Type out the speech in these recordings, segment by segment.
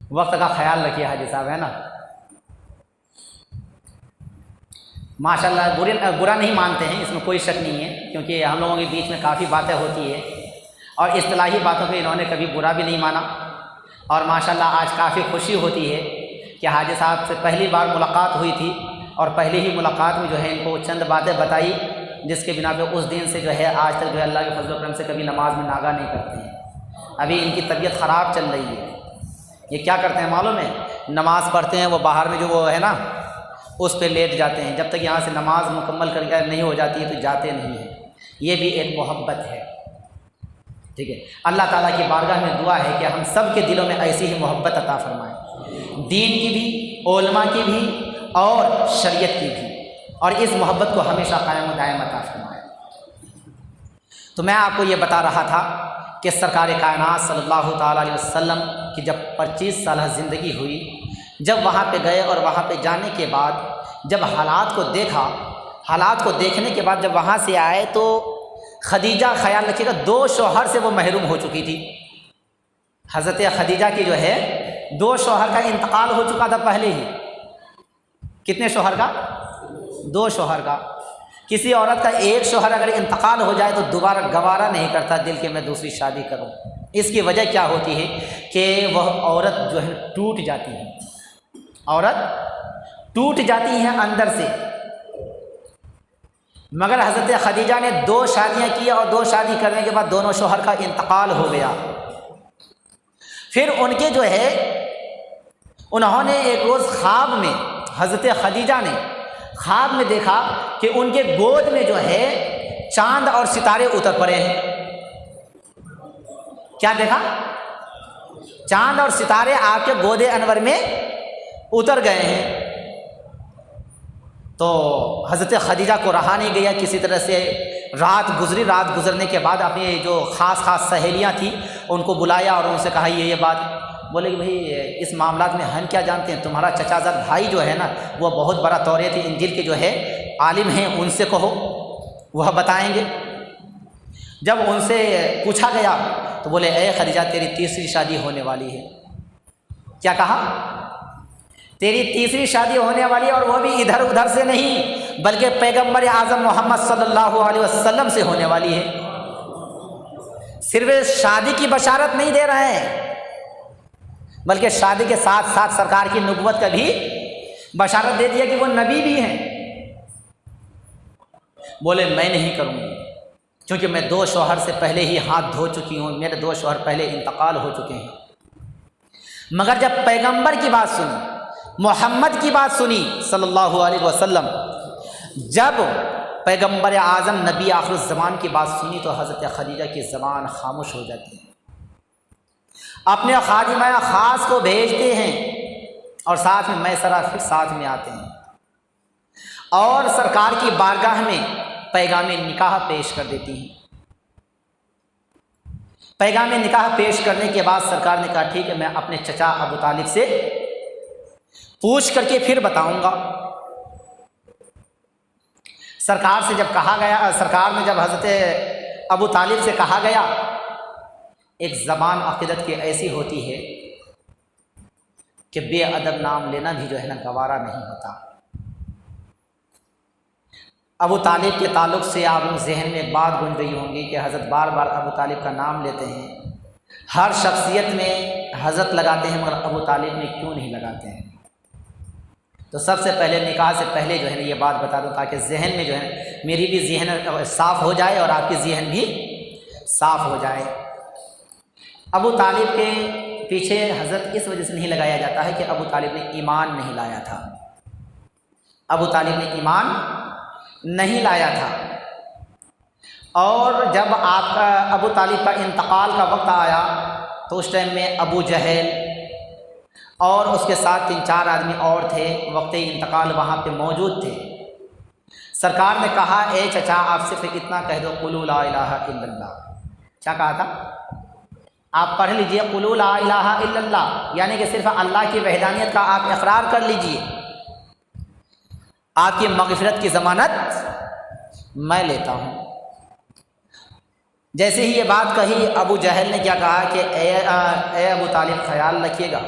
وقت کا خیال رکھیے حاجی صاحب، ہے نا؟ ماشاءاللہ برا نہیں مانتے ہیں، اس میں کوئی شک نہیں ہے، کیونکہ ہم لوگوں کے بیچ میں کافی باتیں ہوتی ہے اور اصطلاحی باتوں پہ انہوں نے کبھی برا بھی نہیں مانا، اور ماشاءاللہ آج کافی خوشی ہوتی ہے کہ حاجی صاحب سے پہلی بار ملاقات ہوئی تھی اور پہلی ہی ملاقات میں جو ہے ان کو چند باتیں بتائی جس کے بنا پہ اس دن سے جو ہے آج تک جو ہے اللہ کے فضل و کرم سے کبھی نماز میں ناغہ نہیں کرتے ہیں۔ ابھی ان کی طبیعت خراب چل رہی ہے، یہ کیا کرتے ہیں معلوم ہے؟ نماز پڑھتے ہیں، وہ باہر میں جو وہ ہے نا اس پہ لیٹ جاتے ہیں، جب تک یہاں سے نماز مکمل کر کے نہیں ہو جاتی ہے تو جاتے نہیں ہیں۔ یہ بھی ایک محبت ہے، ٹھیک ہے؟ اللہ تعالیٰ کی بارگاہ میں دعا ہے کہ ہم سب کے دلوں میں ایسی ہی محبت عطا فرمائے، دین کی بھی، علماء کی بھی اور شریعت کی بھی، اور اس محبت کو ہمیشہ قائم و دائم عطا فرمائے۔ تو میں آپ کو یہ بتا رہا تھا کہ سرکار کائنات صلی اللہ تعالیٰ علیہ وسلم کی جب 25 سالہ زندگی ہوئی، جب وہاں پہ گئے اور وہاں پہ جانے کے بعد جب حالات کو دیکھا، حالات کو دیکھنے کے بعد جب وہاں سے آئے تو خدیجہ، خیال رکھیے گا، 2 شوہر سے وہ محروم ہو چکی تھی۔ حضرت خدیجہ کی جو ہے 2 شوہر کا انتقال ہو چکا تھا پہلے ہی۔ کتنے شوہر کا؟ 2 شوہر کا۔ کسی عورت کا ایک شوہر اگر انتقال ہو جائے تو دوبارہ گوارہ نہیں کرتا دل کہ میں دوسری شادی کروں۔ اس کی وجہ کیا ہوتی ہے کہ وہ عورت جو ہے ٹوٹ جاتی ہے، عورت ٹوٹ جاتی ہے اندر سے۔ مگر حضرت خدیجہ نے 2 شادیاں کی اور 2 شادی کرنے کے بعد دونوں شوہر کا انتقال ہو گیا۔ پھر ان کے جو ہے انہوں نے ایک روز خواب میں، حضرت خدیجہ نے خواب میں دیکھا کہ ان کے گود میں جو ہے چاند اور ستارے اتر پڑے ہیں۔ کیا دیکھا؟ چاند اور ستارے آپ کے گود انور میں اتر گئے ہیں۔ تو حضرت خدیجہ کو رہا نہیں گیا، کسی طرح سے رات گزری، رات گزرنے کے بعد اپنی جو خاص سہیلیاں تھیں ان کو بلایا اور ان سے کہا یہ بات، بولے کہ بھائی اس معاملات میں ہم کیا جانتے ہیں، تمہارا چچا زاد بھائی جو ہے نا وہ بہت بڑا توریت انجیل کے جو ہے عالم ہیں، ان سے کہو، وہ بتائیں گے۔ جب ان سے پوچھا گیا تو بولے اے خدیجہ تیری 3ری شادی ہونے والی ہے۔ کیا کہا؟ تیری 3ری شادی ہونے والی ہے، اور وہ بھی ادھر ادھر سے نہیں بلکہ پیغمبر اعظم محمد صلی اللہ علیہ وسلم سے ہونے والی ہے۔ صرف شادی کی بشارت نہیں دے رہے ہیں بلکہ شادی کے ساتھ ساتھ سرکار کی نبوت کا بھی بشارت دے دیا کہ وہ نبی بھی ہیں۔ بولے میں نہیں کروں گی، کیونکہ میں 2 شوہر سے پہلے ہی ہاتھ دھو چکی ہوں، میرے 2 شوہر پہلے انتقال ہو چکے ہیں۔ مگر جب پیغمبر کی بات سنی، محمد کی بات سنی صلی اللہ علیہ وسلم، جب پیغمبر اعظم نبی آخر الزمان کی بات سنی تو حضرت خدیجہ کی زبان خاموش ہو جاتی ہے، اپنے خادمہ خاص کو بھیجتے ہیں اور ساتھ میں میسرہ پھر ساتھ میں آتے ہیں اور سرکار کی بارگاہ میں پیغام نکاح پیش کر دیتی ہیں۔ پیغام نکاح پیش کرنے کے بعد سرکار نے کہا ٹھیک ہے میں اپنے چچا ابو طالب سے پوچھ کر کے پھر بتاؤں گا۔ سرکار سے جب کہا گیا، سرکار نے جب حضرت ابو طالب سے کہا گیا، ایک زبان عقیدت کی ایسی ہوتی ہے کہ بے ادب نام لینا بھی جو ہے نا گوارا نہیں ہوتا۔ ابو طالب کے تعلق سے آپ ذہن میں بات گونج رہی ہوں گی کہ حضرت بار بار ابو طالب کا نام لیتے ہیں، ہر شخصیت میں حضرت لگاتے ہیں مگر ابو طالب میں کیوں نہیں لگاتے ہیں؟ تو سب سے پہلے نکاح سے پہلے جو ہے نا یہ بات بتا دوں تاکہ ذہن میں جو ہے میری بھی ذہن صاف ہو جائے اور آپ کی ذہن بھی صاف ہو جائے۔ ابو طالب کے پیچھے حضرت اس وجہ سے نہیں لگایا جاتا ہے کہ ابو طالب نے ایمان نہیں لایا تھا، ابو طالب نے ایمان نہیں لایا تھا، اور جب آپ کا ابو طالب کا انتقال کا وقت آیا تو اس ٹائم میں ابو جہل اور اس کے ساتھ 3-4 آدمی اور تھے، وقت انتقال وہاں پہ موجود تھے۔ سرکار نے کہا اے چچا آپ صرف اتنا کہہ دو قولوا لا الہ الا اللہ۔ کیا کہا تھا؟ آپ پڑھ لیجئے قولوا لا الہ الا اللہ، یعنی کہ صرف اللہ کی وحدانیت کا آپ اقرار کر لیجئے، آپ کی مغفرت کی ضمانت میں لیتا ہوں۔ جیسے ہی یہ بات کہی ابو جہل نے کیا کہا کہ اے ابو طالب خیال رکھیے گا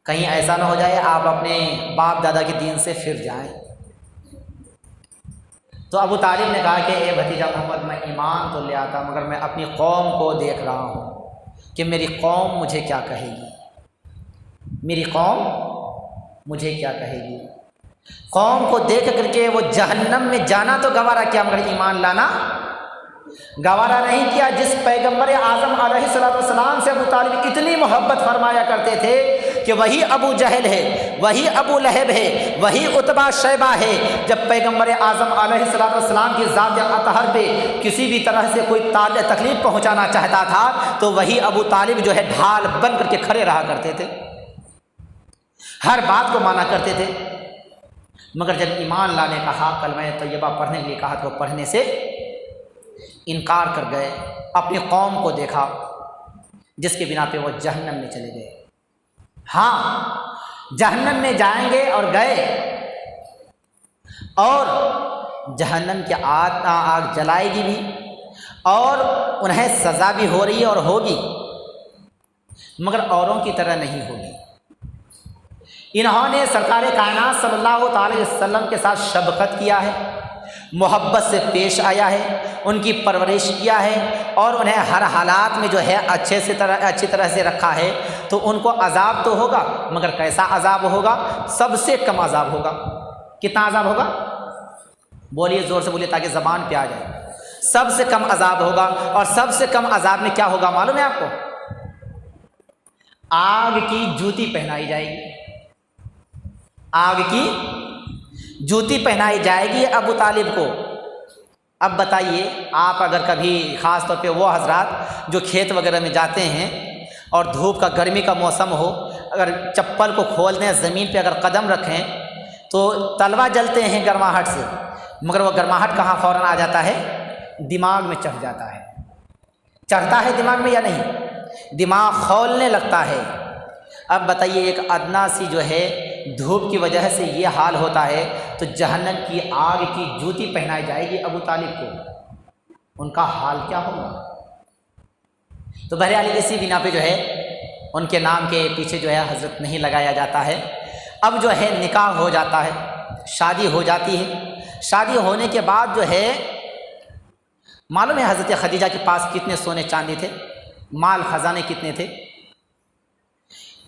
کہیں ایسا نہ ہو جائے آپ اپنے باپ دادا کے دین سے پھر جائیں۔ تو ابو طالب نے کہا کہ اے بھتیجا محمد، میں ایمان تو لے آتا مگر میں اپنی قوم کو دیکھ رہا ہوں کہ میری قوم مجھے کیا کہے گی، میری قوم مجھے کیا کہے گی۔ قوم کو دیکھ کر کے وہ جہنم میں جانا تو گوارا کیا مگر ایمان لانا گوارا نہیں کیا۔ جس پیغمبر اعظم علیہ السلام سے ابو طالب اتنی محبت فرمایا کرتے تھے کہ وہی ابو جہل ہے، وہی ابو لہب ہے، وہی عتبہ شیبہ ہے، جب پیغمبر اعظم علیہ السلام کی ذات اطہر پہ کسی بھی طرح سے کوئی تکلیف پہنچانا چاہتا تھا تو وہی ابو طالب جو ہے ڈھال بن کر کے کھڑے رہا کرتے تھے، ہر بات کو مانا کرتے تھے۔ مگر جب ایمان لانے کہا، کلمہ طیبہ پڑھنے کے لیے کہا تو وہ پڑھنے سے انکار کر گئے۔ اپنی قوم کو دیکھا جس کے بنا پہ وہ جہنم میں چلے گئے۔ ہاں، جہنم میں جائیں گے اور گئے، اور جہنم کی آگ جلائے گی بھی، اور انہیں سزا بھی ہو رہی ہے اور ہوگی، مگر اوروں کی طرح نہیں ہوگی۔ انہوں نے سرکار کائنات صلی اللہ تعالی وسلم کے ساتھ شفقت کیا ہے، محبت سے پیش آیا ہے، ان کی پرورش کیا ہے، اور انہیں ہر حالات میں جو ہے اچھی طرح سے رکھا ہے، تو ان کو عذاب تو ہوگا، مگر کیسا عذاب ہوگا؟ سب سے کم عذاب ہوگا۔ کتنا عذاب ہوگا؟ بولیے، زور سے بولیے تاکہ زبان پہ آ جائے۔ سب سے کم عذاب ہوگا، اور سب سے کم عذاب میں کیا ہوگا معلوم ہے آپ کو؟ آگ کی جوتی پہنائی جائے گی، آگ کی جوتی پہنائی جائے گی ابو طالب کو۔ اب بتائیے، آپ اگر کبھی خاص طور پہ وہ حضرات جو کھیت وغیرہ میں جاتے ہیں اور دھوپ کا گرمی کا موسم ہو، اگر چپل کو کھول دیں، زمین پہ اگر قدم رکھیں تو تلوا جلتے ہیں گرماہٹ سے، مگر وہ گرماہٹ کہاں فوراً آ جاتا ہے؟ دماغ میں چڑھ جاتا ہے۔ چڑھتا ہے دماغ میں یا نہیں؟ دماغ کھولنے لگتا ہے۔ اب بتائیے، ایک ادنا سی جو ہے دھوپ کی وجہ سے یہ حال ہوتا ہے، تو جہنم کی آگ کی جوتی پہنائی جائے گی ابو طالب کو، ان کا حال کیا ہوگا؟ تو بہرحال اسی بنا پہ جو ہے ان کے نام کے پیچھے جو ہے حضرت نہیں لگایا جاتا ہے۔ اب جو ہے نکاح ہو جاتا ہے، شادی ہو جاتی ہے۔ شادی ہونے کے بعد جو ہے معلوم ہے حضرت خدیجہ کے پاس کتنے سونے چاندی تھے، مال خزانے کتنے تھے۔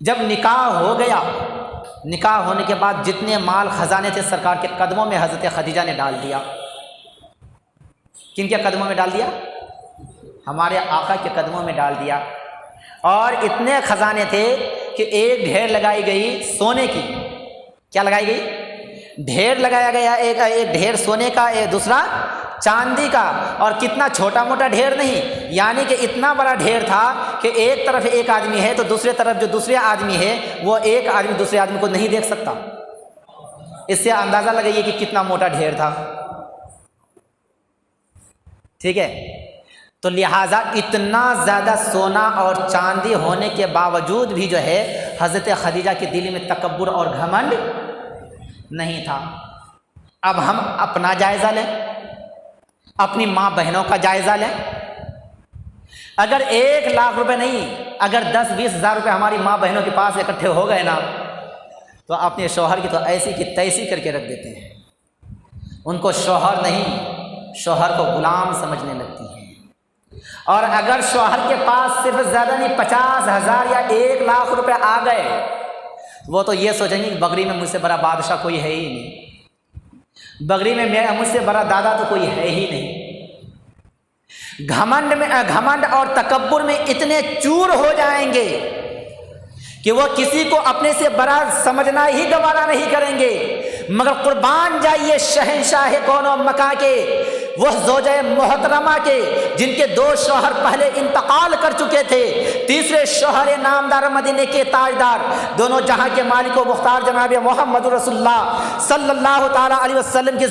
جب نکاح ہو گیا، نکاح ہونے کے بعد جتنے مال خزانے تھے سرکار کے قدموں میں حضرت خدیجہ نے ڈال دیا۔ کن کے قدموں میں ڈال دیا؟ ہمارے آقا کے قدموں میں ڈال دیا۔ اور اتنے خزانے تھے کہ ایک ڈھیر لگائی گئی سونے کی۔ کیا لگائی گئی؟ ڈھیر لگایا گیا، ایک ڈھیر سونے کا، ایک دوسرا چاندی کا، اور کتنا چھوٹا موٹا ڈھیر نہیں، یعنی کہ اتنا بڑا ڈھیر تھا کہ ایک طرف ایک آدمی ہے تو دوسرے طرف جو دوسرے آدمی ہے وہ ایک آدمی دوسرے آدمی کو نہیں دیکھ سکتا۔ اس سے اندازہ لگائیے کہ کتنا موٹا ڈھیر تھا، ٹھیک ہے؟ تو لہٰذا اتنا زیادہ سونا اور چاندی ہونے کے باوجود بھی جو ہے حضرت خدیجہ کے دل میں تکبر اور گھمنڈ نہیں تھا۔ اب ہم اپنا جائزہ لیں، اپنی ماں بہنوں کا جائزہ لیں۔ اگر 1,00,000 روپے نہیں، اگر 10-20 ہزار روپے ہماری ماں بہنوں کے پاس اکٹھے ہو گئے نا، تو اپنے شوہر کی تو ایسی کی تیسی کر کے رکھ دیتے ہیں۔ ان کو شوہر نہیں، شوہر کو غلام سمجھنے لگتی ہیں۔ اور اگر شوہر کے پاس صرف زیادہ نہیں 50,000 یا 1,00,000 روپے آ گئے، وہ تو یہ سوچیں گے کہ بگری میں مجھ سے بڑا بادشاہ کوئی ہے ہی نہیں، بگری میں مجھ سے بڑا دادا تو کوئی ہے ہی نہیں۔ گھمنڈ اور تکبر میں اتنے چور ہو جائیں گے کہ وہ کسی کو اپنے سے بڑا سمجھنا ہی گوارا نہیں کریں گے۔ مگر قربان جائیے شہنشاہ کون و مکان کے، وہ زوجہ محترمہ کے جن کے 2 شوہر پہلے انتقال کر چکے تھے، تیسرے شوہر نامدار مدینے کے تاجدار، دونوں جہاں کے مالک و مختار جناب محمد رسول اللہ صلی اللہ تعالی علیہ وسلم کی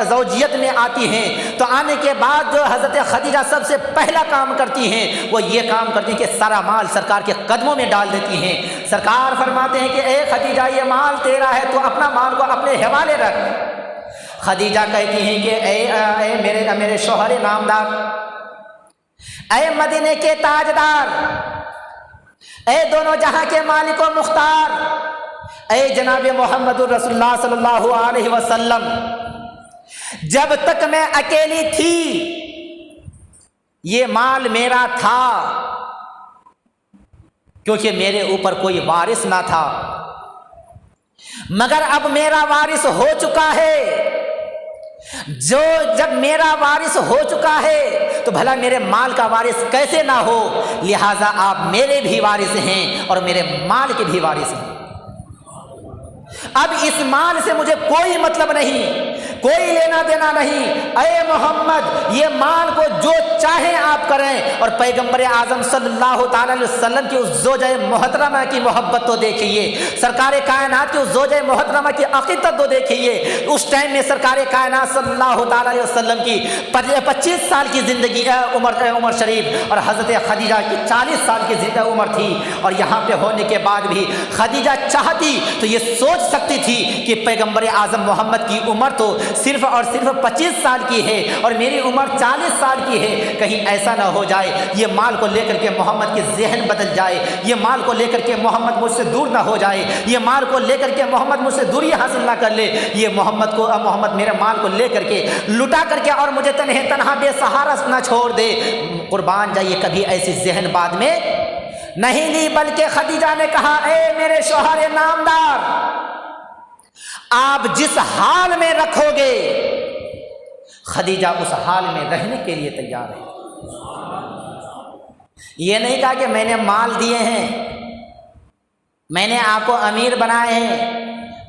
زوجیت میں آتی ہیں، تو آنے کے بعد جو حضرت خدیجہ سب سے پہلا کام کرتی ہیں وہ یہ کام کرتی ہیں کہ سارا مال سرکار کے قدموں میں ڈال دیتی ہیں۔ سرکار فرماتے ہیں کہ اے خدیجہ، یہ مال تیرا ہے، تو اپنا مال کو اپنے حوالے رکھ۔ خدیجہ کہتی ہیں کہ اے میرے شوہر نامدار، اے مدینے کے تاجدار، اے دونوں جہاں کے مالک و مختار، اے جناب محمد رسول اللہ صلی اللہ علیہ وسلم، جب تک میں اکیلی تھی یہ مال میرا تھا، کیونکہ میرے اوپر کوئی وارث نہ تھا، مگر اب میرا وارث ہو چکا ہے۔ جب میرا وارث ہو چکا ہے تو بھلا میرے مال کا وارث کیسے نہ ہو، لہذا آپ میرے بھی وارث ہیں اور میرے مال کے بھی وارث ہیں۔ اب اس مال سے مجھے کوئی مطلب نہیں، کوئی لینا دینا نہیں۔ اے محمد، یہ مال کو جو چاہیں آپ کریں، اور پیغمبر اعظم صلی اللہ تعالی علیہ وسلم کی اس زوجہ محترمہ کی محبت تو دیکھیے، سرکار کائنات کی اس زوجہ محترمہ کی عقیدت تو دیکھیے۔ اس ٹائم میں سرکار کائنات صلی اللہ تعالی علیہ وسلم کی 25 سال کی زندگی عمر شریف، اور حضرت خدیجہ کی 40 سال کی عمر تھی، اور یہاں پہ ہونے کے بعد بھی خدیجہ چاہتی تو یہ سوچ سکتی تھی کہ پیغمبر اعظم محمد کی عمر تو صرف اور صرف 25 سال کی ہے اور میری عمر 40 سال کی ہے، کہیں ایسا نہ ہو جائے یہ مال کو لے کر کے محمد کی ذہن بدل جائے، یہ مال کو لے کر کے محمد مجھ سے دور نہ ہو جائے، یہ مال کو لے کر کے محمد مجھ سے دوری حاصل نہ کر لے، یہ محمد میرے مال کو لے کر کے لٹا کر کے اور مجھے تنہا بے سہارا نہ چھوڑ دے۔ قربان جائیے، کبھی ایسی ذہن بعد میں نہیں لی، بلکہ خدیجہ نے کہا اے میرے شوہر نامدار، آپ جس حال میں رکھو گے خدیجہ اس حال میں رہنے کے لیے تیار ہے۔ یہ نہیں کہا کہ میں نے مال دیے ہیں، میں نے آپ کو امیر بنائے ہیں،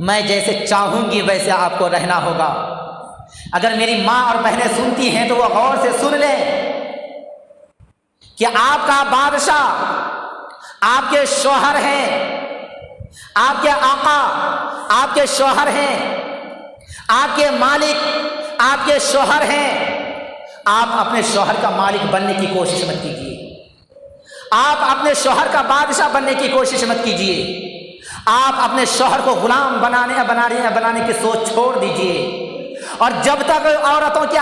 میں جیسے چاہوں گی ویسے آپ کو رہنا ہوگا۔ اگر میری ماں اور بہنیں سنتی ہیں تو وہ غور سے سن لیں کہ آپ کا بادشاہ آپ کے شوہر ہیں، آپ کے آقا آپ کے شوہر ہیں، آپ کے مالک آپ کے شوہر ہیں۔ آپ اپنے شوہر کا مالک بننے کی کوشش مت کیجیے، آپ اپنے شوہر کا بادشاہ بننے کی کوشش مت کیجیے، آپ اپنے شوہر کو غلام بنانے کی سوچ چھوڑ دیجیے۔ اور جب تک عورتوں کی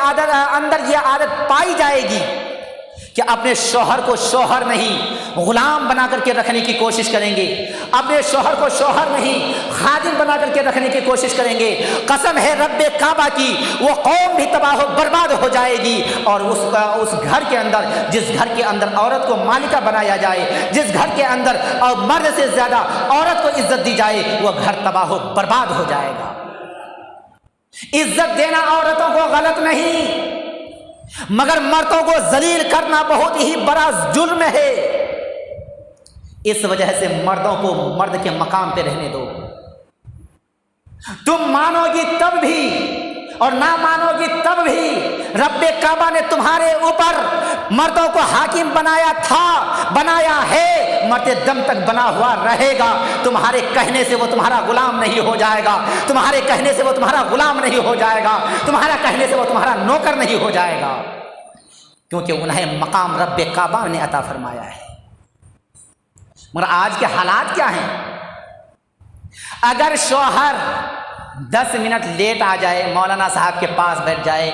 اندر یہ عادت پائی جائے گی کہ اپنے شوہر کو شوہر نہیں غلام بنا کر کے رکھنے کی کوشش کریں گے، اپنے شوہر کو شوہر نہیں خادم بنا کر کے رکھنے کی کوشش کریں گے، قسم ہے رب کعبہ کی وہ قوم بھی تباہ و برباد ہو جائے گی۔ اور اس گھر کے اندر، جس گھر کے اندر عورت کو مالکہ بنایا جائے، جس گھر کے اندر اور مرد سے زیادہ عورت کو عزت دی جائے، وہ گھر تباہ و برباد ہو جائے گا۔ عزت دینا عورتوں کو غلط نہیں، مگر مردوں کو ذلیل کرنا بہت ہی بڑا جرم ہے۔ اس وجہ سے مردوں کو مرد کے مقام پہ رہنے دو۔ تم مانو گی تب بھی اور نہ مانو گی تب بھی رب کعبہ نے تمہارے اوپر مردوں کو حاکم بنایا تھا، بنایا ہے، مرتے دم تک بنا ہوا رہے گا۔ تمہارے کہنے سے وہ تمہارا غلام نہیں ہو جائے گا، تمہارے کہنے سے وہ تمہارا غلام نہیں ہو جائے گا، تمہارا کہنے سے وہ تمہارا نوکر نہیں ہو جائے گا، کیونکہ انہیں مقام رب کعبہ نے عطا فرمایا ہے۔ مگر آج کے حالات کیا ہیں؟ اگر شوہر 10 منٹ لیٹ آ جائے، مولانا صاحب کے پاس بیٹھ جائے،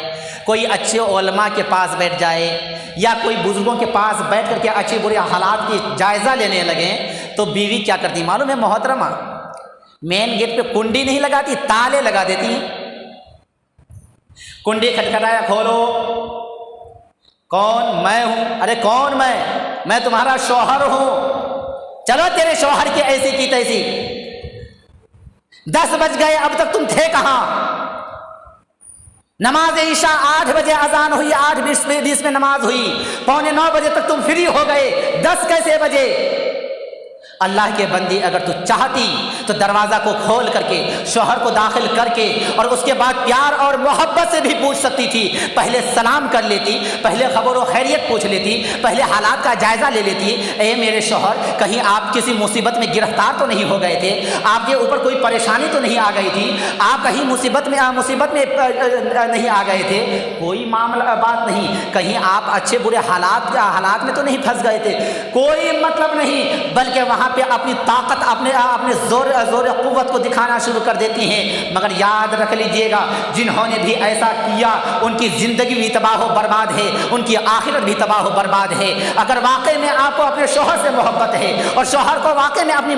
کوئی اچھے علماء کے پاس بیٹھ جائے، یا کوئی بزرگوں کے پاس بیٹھ کر کے اچھے برے حالات کی جائزہ لینے لگیں، تو بیوی کیا کرتی معلوم ہے محترمہ؟ مین گیٹ پہ کنڈی نہیں لگاتی، تالے لگا دیتی۔ کنڈی کھٹکھٹایا، کھولو۔ کون؟ میں ہوں۔ ارے کون میں تمہارا شوہر ہوں۔ چلو تیرے شوہر کی ایسی کی تیسی، 10 بج گئے اب تک تم تھے کہاں؟ نماز عشاء 8 بجے اذان ہوئی، 8:20 میں نماز ہوئی، 8:45 بجے تک تم فری ہو گئے، 10 کیسے بجے؟ اللہ کے بندی، اگر تو چاہتی تو دروازہ کو کھول کر کے شوہر کو داخل کر کے اور اس کے بعد پیار اور محبت سے بھی پوچھ سکتی تھی، پہلے سلام کر لیتی، پہلے خبر و خیریت پوچھ لیتی، پہلے حالات کا جائزہ لے لیتی۔ اے میرے شوہر، کہیں آپ کسی مصیبت میں گرفتار تو نہیں ہو گئے تھے؟ آپ کے اوپر کوئی پریشانی تو نہیں آ گئی تھی؟ آپ کہیں مصیبت میں نہیں آ گئے تھے؟ کوئی معاملہ بات نہیں، کہیں آپ اچھے برے حالات میں تو نہیں پھنس گئے تھے؟ کوئی مطلب نہیں، بلکہ وہاں وہاں پہ اپنی طاقت اپنے زور قوت کو دکھانا شروع کر دیتی ہیں، مگر یاد رکھ لیجئے گا جنہوں نے بھی ایسا کیا ان کی زندگی بھی تباہ و برباد ہے، ان کی آخرت بھی تباہ و برباد ہے۔ اگر واقعی میں آپ کو اپنے شوہر سے محبت ہے اور شوہر کو واقعی میں اپنی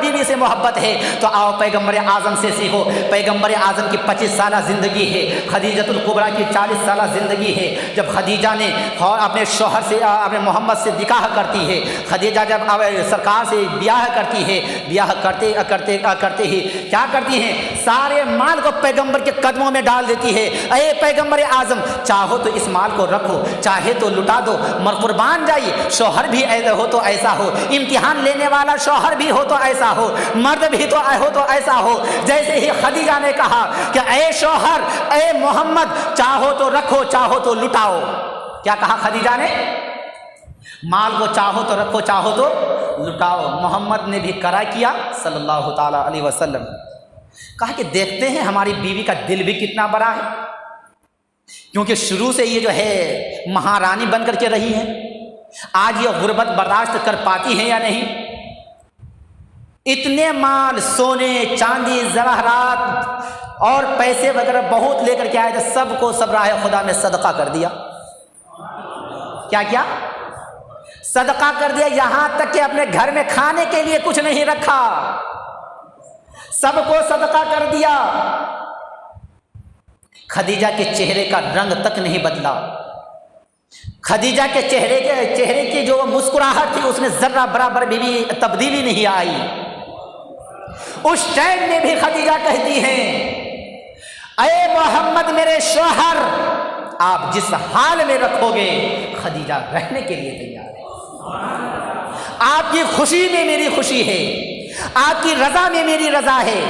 بیوی سے محبت ہے تو آؤ پیغمبر اعظم سے سیکھو۔ پیغمبر اعظم کی 25 سالہ زندگی ہے، خدیجۃ الکبریٰ کی 40 سالہ زندگی ہے۔ جب خدیجہ نے اپنے شوہر سے اپنے محمد سے نکاح کرتی ہے، خدیجہ جب سرکار سے بیاہ کرتی ہے، بیاہ کرتے ہی کیا کرتی ہیں؟ سارے مال کو پیغمبر کے قدموں میں ڈال دیتی ہے۔ اے پیغمبر اعظم، چاہو تو اس مال کو رکھو، چاہے تو لٹا دو، مر قربان جائیے، شوہر بھی ہو تو ایسا ہو، امتحان لینے والا شوہر بھی ہو تو ایسا ہو، مرد بھی تو ایسا ہو۔ جیسے ہی خدیجہ نے کہا کہ اے شوہر، اے محمد، چاہو تو رکھو، چاہو تو لٹاؤ، کیا کہا خدیجہ نے؟ مال کو چاہو تو رکھو، چاہو تو لٹاؤ۔ محمد نے بھی کرا کیا صلی اللہ تعالی علیہ وسلم، کہا کہ دیکھتے ہیں ہماری بیوی کا دل بھی کتنا بڑا ہے، کیونکہ شروع سے یہ جو ہے مہارانی بن کر کے رہی ہے، آج یہ غربت برداشت کر پاتی ہیں یا نہیں؟ اتنے مال، سونے چاندی زواہرات اور پیسے وغیرہ بہت لے کر کے آئے تھے، سب کو سب راہ خدا میں صدقہ کر دیا۔ کیا صدقہ کر دیا، یہاں تک کہ اپنے گھر میں کھانے کے لیے کچھ نہیں رکھا، سب کو صدقہ کر دیا۔ خدیجہ کے چہرے کا رنگ تک نہیں بدلا، خدیجہ کے چہرے کی جو مسکراہٹ تھی اس میں ذرہ برابر بھی تبدیلی نہیں آئی۔ اس ٹائم میں بھی خدیجہ کہتی ہیں اے محمد میرے شوہر، آپ جس حال میں رکھو گے خدیجہ رہنے کے لیے تیار ہے، آپ کی خوشی میں میری خوشی ہے، آپ کی رضا میں میری رضا ہے،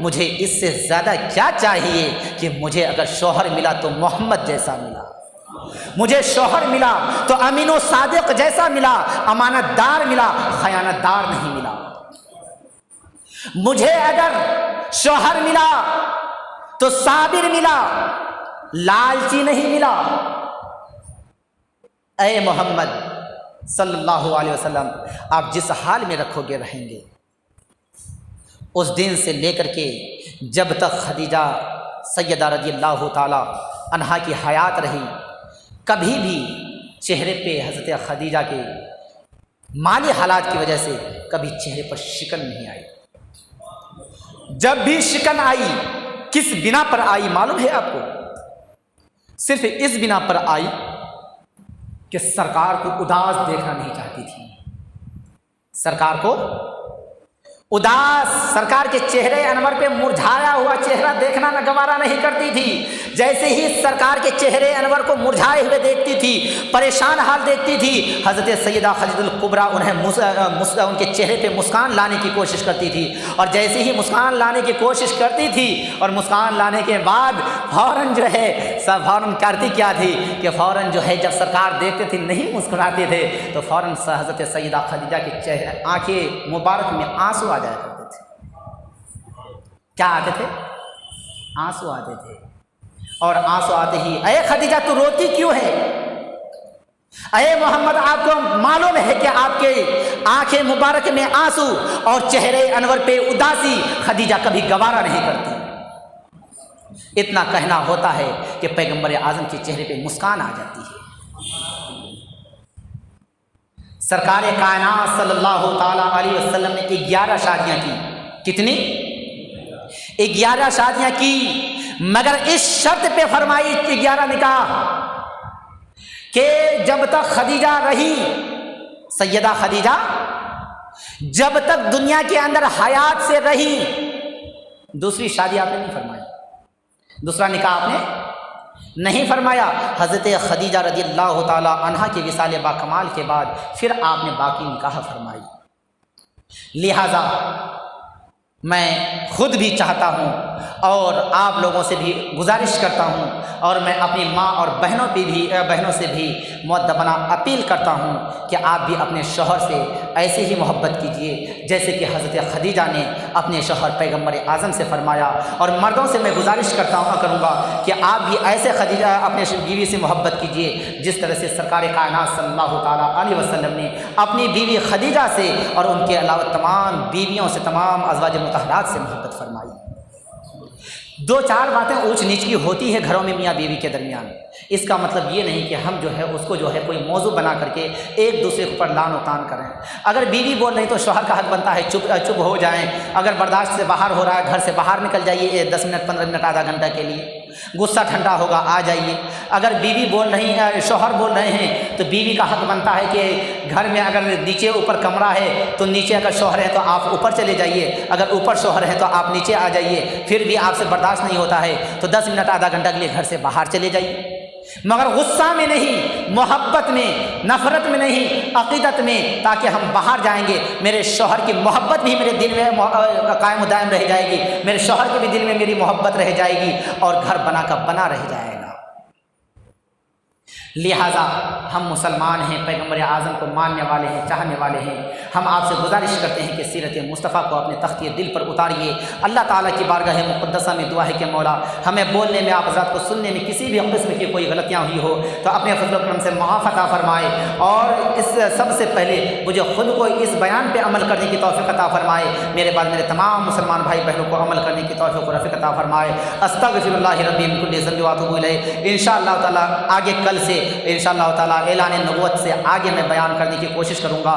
مجھے اس سے زیادہ کیا چاہیے کہ مجھے اگر شوہر ملا تو محمد جیسا ملا، مجھے شوہر ملا تو امین و صادق جیسا ملا، امانت دار ملا، خیانت دار نہیں ملا۔ مجھے اگر شوہر ملا تو صابر ملا، لالچی نہیں ملا۔ اے محمد صلی اللہ علیہ وسلم، آپ جس حال میں رکھو گے رہیں گے۔ اس دن سے لے کر کے جب تک خدیجہ سیدہ رضی اللہ تعالی عنہا کی حیات رہی، کبھی بھی چہرے پہ حضرت خدیجہ کے مالی حالات کی وجہ سے کبھی چہرے پر شکن نہیں آئی۔ جب بھی شکن آئی کس بنا پر آئی معلوم ہے آپ کو؟ صرف اس بنا پر آئی کہ سرکار کو اداس دیکھنا نہیں چاہتی تھی، سرکار کو اداس، سرکار کے چہرے انور پہ مرجھایا ہوا چہرہ دیکھنا گوارا نہیں کرتی تھی۔ جیسے ہی سرکار کے چہرے انور کو مرجھائے ہوئے دیکھتی تھی، پریشان حال دیکھتی تھی، حضرت سیدہ خدیجہ الکبریٰ ان کے چہرے پہ مسکان لانے کی کوشش کرتی تھی، اور جیسے ہی مسکان لانے کی کوشش کرتی تھی اور مسکان لانے کے بعد فوراً جو ہے فوراً کرتی کیا تھی کہ فوراً جو ہے جب سرکار دیکھتے تھے نہیں مسکراتے تھے تو فوراً حضرت سیدہ خدیجہ کے چہرے آنکھیں مبارک میں آنسو آ جایا کرتے تھے۔ کیا آتے تھے؟ آنسو آتے تھے، اور آنسو آتے ہی اے خدیجہ تو روتی کیوں ہے؟ اے محمد آپ کو معلوم ہے کہ آپ کے آنکھیں مبارک میں آنسو اور چہرے انور پہ اداسی خدیجہ کبھی گوارا نہیں کرتی۔ اتنا کہنا ہوتا ہے کہ پیغمبر اعظم کے چہرے پہ مسکان آ جاتی ہے۔ سرکار کائنات صلی اللہ تعالی علیہ وسلم نے 11 شادیاں کی۔ کتنی؟ 11 شادیاں کی، مگر اس شرط پہ فرمائی 11 نکاح کہ جب تک خدیجہ رہی، سیدہ خدیجہ جب تک دنیا کے اندر حیات سے رہی، دوسری شادی آپ نے نہیں فرمائی، دوسرا نکاح آپ نے نہیں فرمایا۔ حضرت خدیجہ رضی اللہ تعالی عنہا کے وصال با کمال کے بعد پھر آپ نے باقی نکاح فرمائی۔ لہذا میں خود بھی چاہتا ہوں اور آپ لوگوں سے بھی گزارش کرتا ہوں اور میں اپنی ماں اور بہنوں سے بھی مؤدبانہ اپیل کرتا ہوں کہ آپ بھی اپنے شوہر سے ایسے ہی محبت کیجیے جیسے کہ حضرت خدیجہ نے اپنے شوہر پیغمبر اعظم سے فرمایا، اور مردوں سے میں گزارش کروں گا کہ آپ بھی ایسے اپنے بیوی سے محبت کیجیے جس طرح سے سرکار کائنات صلی اللہ تعالیٰ علیہ وسلم نے اپنی بیوی خدیجہ سے اور ان کے علاوہ تمام بیویوں سے، تمام ازواج مطہرات سے محبت فرمائی۔ دو چار باتیں اونچ نیچ کی ہوتی ہے گھروں میں میاں بیوی کے درمیان، اس کا مطلب یہ نہیں کہ ہم جو ہے اس کو جو ہے کوئی موضوع بنا کر کے ایک دوسرے کے اوپر لعن و طعن کریں۔ اگر بیوی بول رہی تو شوہر کا حق بنتا ہے چپ ہو جائیں۔ اگر برداشت سے باہر ہو رہا ہے، گھر سے باہر نکل جائیے 10 منٹ 15 منٹ آدھا گھنٹہ کے لیے، غصہ ٹھنڈا ہوگا آ جائیے۔ اگر بیوی بول رہی ہے، شوہر بول رہے ہیں تو بیوی کا حق بنتا ہے کہ گھر میں اگر نیچے اوپر کمرہ ہے تو نیچے اگر شوہر ہے تو آپ اوپر چلے جائیے، اگر اوپر شوہر ہے تو آپ نیچے آ جائیے۔ پھر بھی آپ سے برداشت نہیں ہوتا ہے تو 10 منٹ آدھا گھنٹہ کے لیے گھر سے باہر چلے جائیے، مگر غصہ میں نہیں، محبت میں، نفرت میں نہیں، عقیدت میں، تاکہ ہم باہر جائیں گے میرے شوہر کی محبت بھی میرے دل میں قائم و دائم رہ جائے گی، میرے شوہر کے بھی دل میں میری محبت رہ جائے گی اور گھر بنا کا بنا رہ جائے گا۔ لہٰذا ہم مسلمان ہیں، پیغمبر اعظم کو ماننے والے ہیں، چاہنے والے ہیں، ہم آپ سے گزارش کرتے ہیں کہ سیرت مصطفیٰ کو اپنے تختی دل پر اتاریے۔ اللہ تعالیٰ کی بارگاہ مقدسہ میں دعا ہے کہ مولا ہمیں بولنے میں، آپ حضرات کو سننے میں کسی بھی قسم کی کوئی غلطیاں ہوئی ہو تو اپنے فضل و کرم سے معاف عطا فرمائے، اور اس سب سے پہلے مجھے خود کو اس بیان پہ عمل کرنے کی توفیق عطا فرمائے، میرے بعد میرے تمام مسلمان بھائی بہنوں کو عمل کرنے کی توفیق و رفیق عطا فرمائے۔ استغفر اللہ ربی من کل ذنب واتوب الیہ۔ انشاءاللہ تعالیٰ آگے کل سے انشاءاللہ تعالیٰ اعلان نبوت سے آگے میں بیان کرنے کی کوشش کروں گا۔